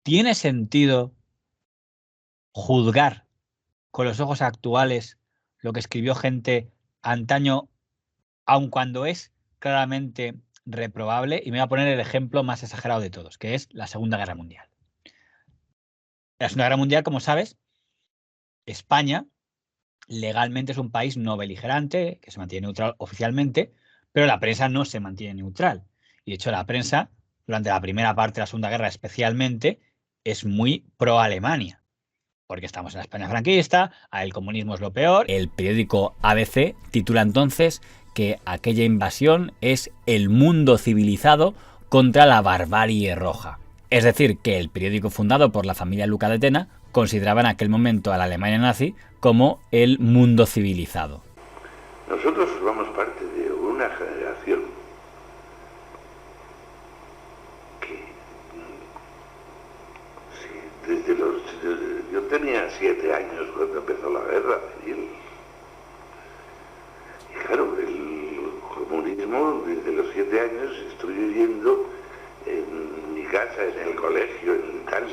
¿tiene sentido juzgar con los ojos actuales lo que escribió gente antaño, aun cuando es claramente reprobable? Y me voy a poner el ejemplo más exagerado de todos, que es la Segunda Guerra Mundial. La Segunda Guerra Mundial, como sabes, España legalmente es un país no beligerante, que se mantiene neutral oficialmente, pero la prensa no se mantiene neutral. Y de hecho la prensa, durante la primera parte de la Segunda Guerra especialmente, es muy pro-Alemania, porque estamos en la España franquista, el comunismo es lo peor. El periódico ABC titula entonces que aquella invasión es el mundo civilizado contra la barbarie roja. Es decir, que el periódico fundado por la familia Luca de Tena consideraba en aquel momento a la Alemania nazi como el mundo civilizado. Nosotros formamos parte de una generación que yo tenía 7 años cuando empezó la guerra civil. Y claro, el comunismo desde los 7 años estoy viviendo en mi casa, en el colegio, en tal,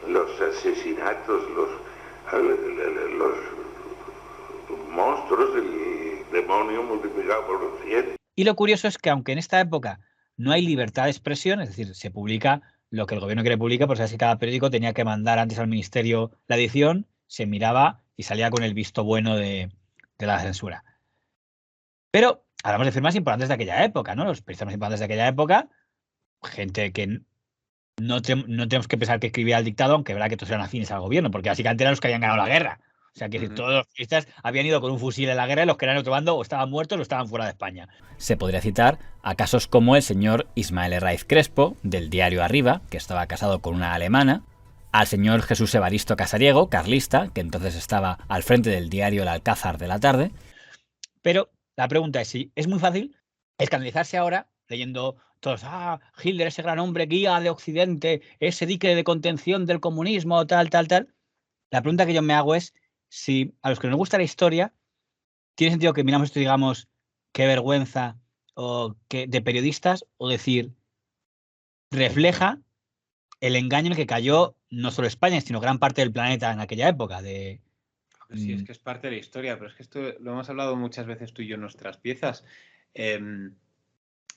los asesinatos, los monstruos, el demonio multiplicado por los 100. Y lo curioso es que aunque en esta época no hay libertad de expresión, es decir, se publica lo que el gobierno quiere publicar, pues sabes que cada periódico tenía que mandar antes al ministerio la edición, se miraba y salía con el visto bueno de la censura. Pero hablamos de firmas importantes de aquella época, ¿no? Los periodistas más importantes de aquella época, gente que no tenemos que pensar que escribía al dictado, aunque verdad que todos eran afines al gobierno, porque básicamente eran los que habían ganado la guerra. O sea, que todos los periodistas habían ido con un fusil en la guerra y los que eran otro bando o estaban muertos o estaban fuera de España. Se podría citar a casos como el señor Ismael Herraiz Crespo, del diario Arriba, que estaba casado con una alemana, al señor Jesús Evaristo Casariego, carlista, que entonces estaba al frente del diario El Alcázar de la Tarde. Pero la pregunta es si es muy fácil escandalizarse ahora leyendo todos, Hitler, ese gran hombre guía de Occidente, ese dique de contención del comunismo, tal. La pregunta que yo me hago es si a los que nos gusta la historia tiene sentido que miramos esto y digamos qué vergüenza o que de periodistas, o decir, refleja el engaño en el que cayó no solo España, sino gran parte del planeta en aquella época. Sí, es que es parte de la historia, pero es que esto lo hemos hablado muchas veces tú y yo en nuestras piezas.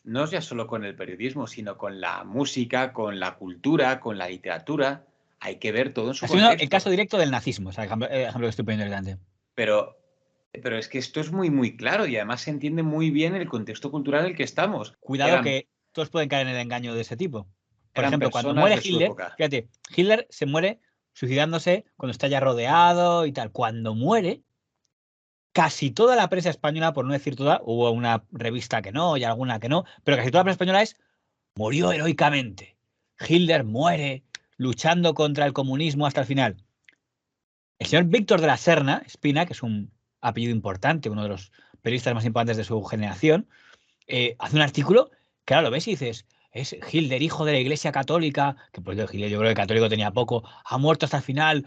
No es ya solo con el periodismo, sino con la música, con la cultura, con la literatura. Hay que ver todo en su contexto. El caso directo del nazismo, o sea, el ejemplo que estoy poniendo delante. Pero es que esto es muy, muy claro y además se entiende muy bien el contexto cultural en el que estamos. Cuidado que todos pueden caer en el engaño de ese tipo. Por ejemplo, cuando muere Hitler, fíjate, Hitler se muere suicidándose cuando está ya rodeado y tal. Cuando muere, casi toda la prensa española, por no decir toda, hubo una revista que no y alguna que no, pero casi toda la prensa española murió heroicamente. Hitler muere luchando contra el comunismo hasta el final. El señor Víctor de la Serna, Espina, que es un apellido importante, uno de los periodistas más importantes de su generación, hace un artículo que ahora lo ves y dices, es Hitler, hijo de la Iglesia Católica, que por cierto Hitler yo creo que católico tenía poco, ha muerto hasta el final.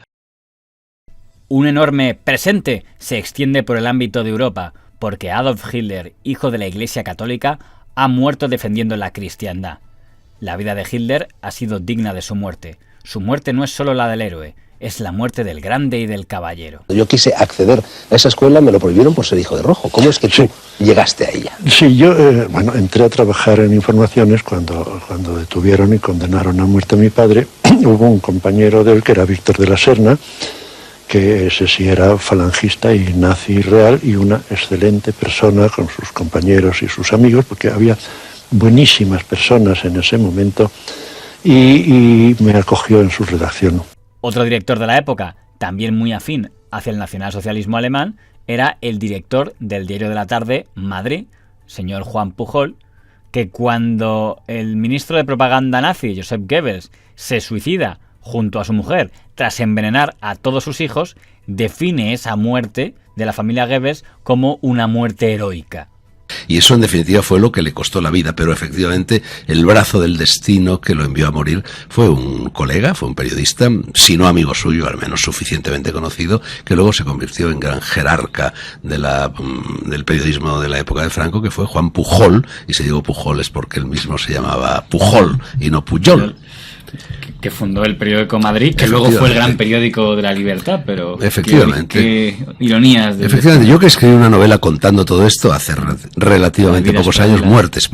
Un enorme presente se extiende por el ámbito de Europa, porque Adolf Hitler, hijo de la Iglesia Católica, ha muerto defendiendo la cristiandad. La vida de Hitler ha sido digna de su muerte. Su muerte no es solo la del héroe, es la muerte del grande y del caballero. Yo quise acceder a esa escuela, me lo prohibieron por ser hijo de rojo. ¿Cómo es que tú llegaste a ella? Sí, yo entré a trabajar en informaciones cuando detuvieron y condenaron a muerte a mi padre. Hubo un compañero de él que era Víctor de la Serna, que ese sí era falangista y nazi real y una excelente persona con sus compañeros y sus amigos, porque había buenísimas personas en ese momento y me acogió en su redacción. Otro director de la época, también muy afín hacia el nacionalsocialismo alemán, era el director del Diario de la Tarde, Madrid, señor Juan Pujol, que cuando el ministro de propaganda nazi, Joseph Goebbels, se suicida junto a su mujer tras envenenar a todos sus hijos, define esa muerte de la familia Goebbels como una muerte heroica. Y eso en definitiva fue lo que le costó la vida, pero efectivamente el brazo del destino que lo envió a morir fue un colega, fue un periodista, si no amigo suyo, al menos suficientemente conocido, que luego se convirtió en gran jerarca del periodismo de la época de Franco, que fue Juan Pujol, y si digo Pujol es porque él mismo se llamaba Pujol y no Pujol. que fundó el periódico Madrid, que luego fue el gran periódico de la libertad, pero efectivamente, qué ironías. Efectivamente, yo que escribí una novela contando todo esto hace relativamente pocos años, Muertes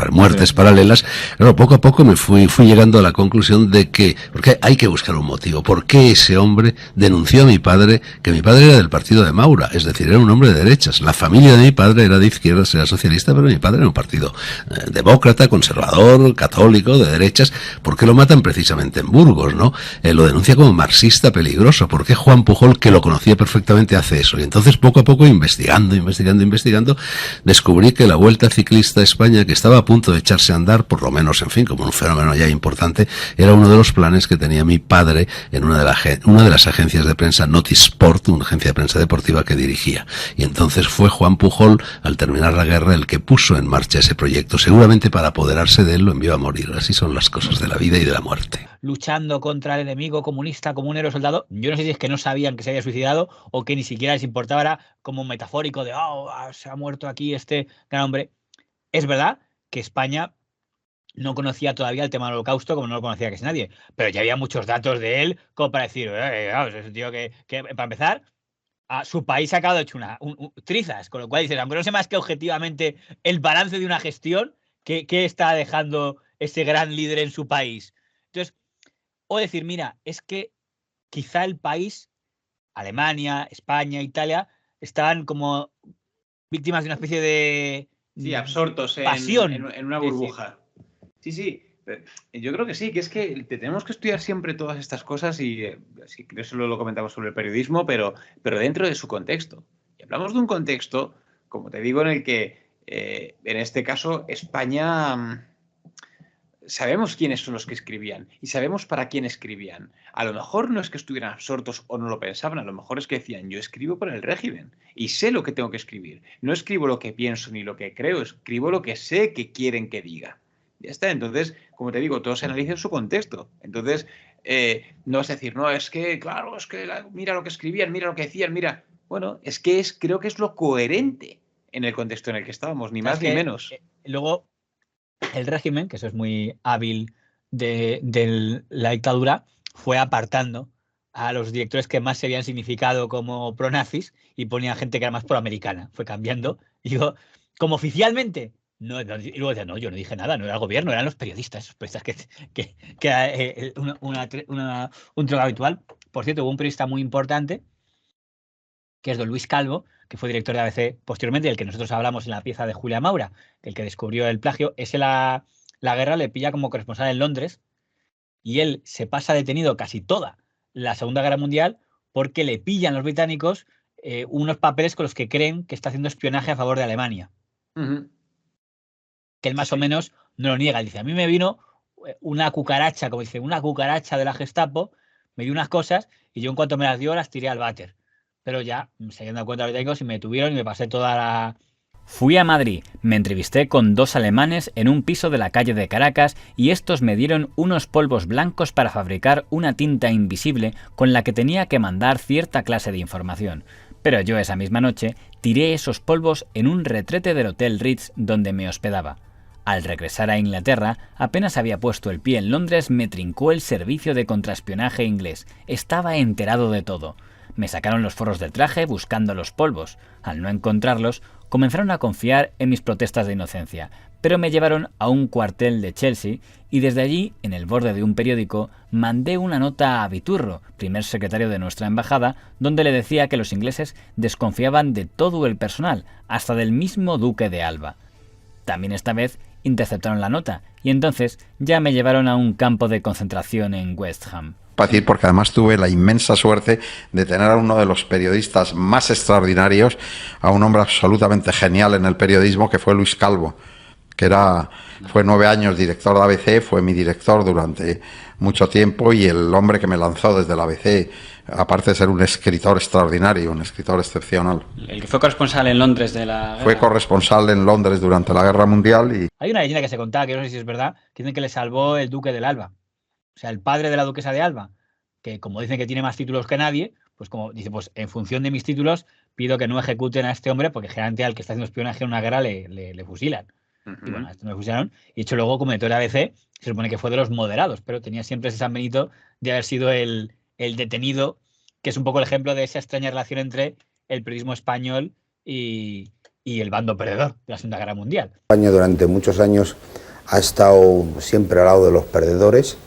Paralelas, claro, poco a poco me fui llegando a la conclusión de que, porque hay que buscar un motivo, ¿por qué ese hombre denunció a mi padre, que mi padre era del partido de Maura, es decir, era un hombre de derechas, la familia de mi padre era de izquierdas, era socialista, pero mi padre era un partido demócrata, conservador, católico, de derechas? ¿Por qué lo matan precisamente en Burgos, no? Lo denuncia como marxista peligroso. ¿Por qué Juan Pujol, que lo conocía perfectamente, hace eso? Y entonces, poco a poco, investigando, descubrí que la Vuelta Ciclista a España, que estaba a punto de echarse a andar, por lo menos, en fin, como un fenómeno ya importante, era uno de los planes que tenía mi padre en una de las agencias de prensa, Notisport, una agencia de prensa deportiva que dirigía. Y entonces fue Juan Pujol, al terminar la guerra, el que puso en marcha ese proyecto. Seguramente para apoderarse de él lo envió a morir. Así son las cosas de la vida y de la muerte. Luchando contra el enemigo comunista como un héroe soldado. Yo no sé si es que no sabían que se había suicidado o que ni siquiera les importaba, era como metafórico de se ha muerto aquí este gran hombre. Es verdad que España no conocía todavía el tema del Holocausto como no lo conocía casi nadie, pero ya había muchos datos de él como para decir, es un tío que para empezar, a su país ha acabado hecho trizas, con lo cual dices, aunque no sé más que objetivamente el balance de una gestión, ¿qué está dejando ese gran líder en su país? Entonces, o decir, mira, es que quizá el país, Alemania, España, Italia, estaban como víctimas de una especie de... Sí, absortos pasión. En una burbuja. Sí. Yo creo que sí, que es que tenemos que estudiar siempre todas estas cosas y eso lo comentamos sobre el periodismo, pero dentro de su contexto. Y hablamos de un contexto, como te digo, en el que, en este caso, España... Sabemos quiénes son los que escribían y sabemos para quién escribían. A lo mejor no es que estuvieran absortos o no lo pensaban, a lo mejor es que decían, yo escribo para el régimen y sé lo que tengo que escribir. No escribo lo que pienso ni lo que creo, escribo lo que sé que quieren que diga. Ya está, entonces, como te digo, todo se analiza en su contexto. Entonces, no es decir, no, es que, claro, es que mira lo que escribían, mira lo que decían, mira. Bueno, creo que es lo coherente en el contexto en el que estábamos, ni más ni menos. Luego, el régimen, que eso es muy hábil de la dictadura, fue apartando a los directores que más se habían significado como pronazis y ponía gente que era más proamericana. Fue cambiando. Digo, como oficialmente, no, y luego decía, no, yo no dije nada, no era el gobierno, eran los periodistas, esos periodistas que un truco habitual. Por cierto, hubo un periodista muy importante, que es don Luis Calvo, que fue director de ABC posteriormente, del que nosotros hablamos en la pieza de Julia Maura, el que descubrió el plagio. Ese la guerra le pilla como corresponsal en Londres y él se pasa detenido casi toda la Segunda Guerra Mundial porque le pillan los británicos unos papeles con los que creen que está haciendo espionaje a favor de Alemania. Que él más o menos no lo niega. Él dice, a mí me vino una cucaracha, como dice, una cucaracha de la Gestapo, me dio unas cosas y yo en cuanto me las dio las tiré al váter. Pero ya se habían dado cuenta los británicos y me detuvieron y me pasé toda la... Fui a Madrid, me entrevisté con 2 alemanes en un piso de la calle de Caracas y estos me dieron unos polvos blancos para fabricar una tinta invisible con la que tenía que mandar cierta clase de información. Pero yo esa misma noche tiré esos polvos en un retrete del Hotel Ritz donde me hospedaba. Al regresar a Inglaterra, apenas había puesto el pie en Londres, me trincó el servicio de contraespionaje inglés. Estaba enterado de todo. Me sacaron los forros del traje buscando los polvos. Al no encontrarlos, comenzaron a confiar en mis protestas de inocencia, pero me llevaron a un cuartel de Chelsea y desde allí, en el borde de un periódico, mandé una nota a Viturro, primer secretario de nuestra embajada, donde le decía que los ingleses desconfiaban de todo el personal, hasta del mismo duque de Alba. También esta vez interceptaron la nota y entonces ya me llevaron a un campo de concentración en West Ham. Porque además tuve la inmensa suerte de tener a uno de los periodistas más extraordinarios, a un hombre absolutamente genial en el periodismo, que fue Luis Calvo, que fue 9 años director de ABC, fue mi director durante mucho tiempo y el hombre que me lanzó desde la ABC, aparte de ser un escritor extraordinario, un escritor excepcional. El que fue corresponsal en Londres de la guerra. Fue corresponsal en Londres durante la Guerra Mundial y... Hay una leyenda que se contaba, que no sé si es verdad, que dicen que le salvó el duque del Alba. O sea, el padre de la duquesa de Alba, que como dicen que tiene más títulos que nadie, pues como dice, pues en función de mis títulos pido que no ejecuten a este hombre porque generalmente al que está haciendo espionaje en una guerra le fusilan. Y bueno, esto me fusilaron. Y de hecho luego como editor de ABC, se supone que fue de los moderados, pero tenía siempre ese San Benito de haber sido el detenido, que es un poco el ejemplo de esa extraña relación entre el periodismo español y el bando perdedor de la Segunda Guerra Mundial. España durante muchos años ha estado siempre al lado de los perdedores.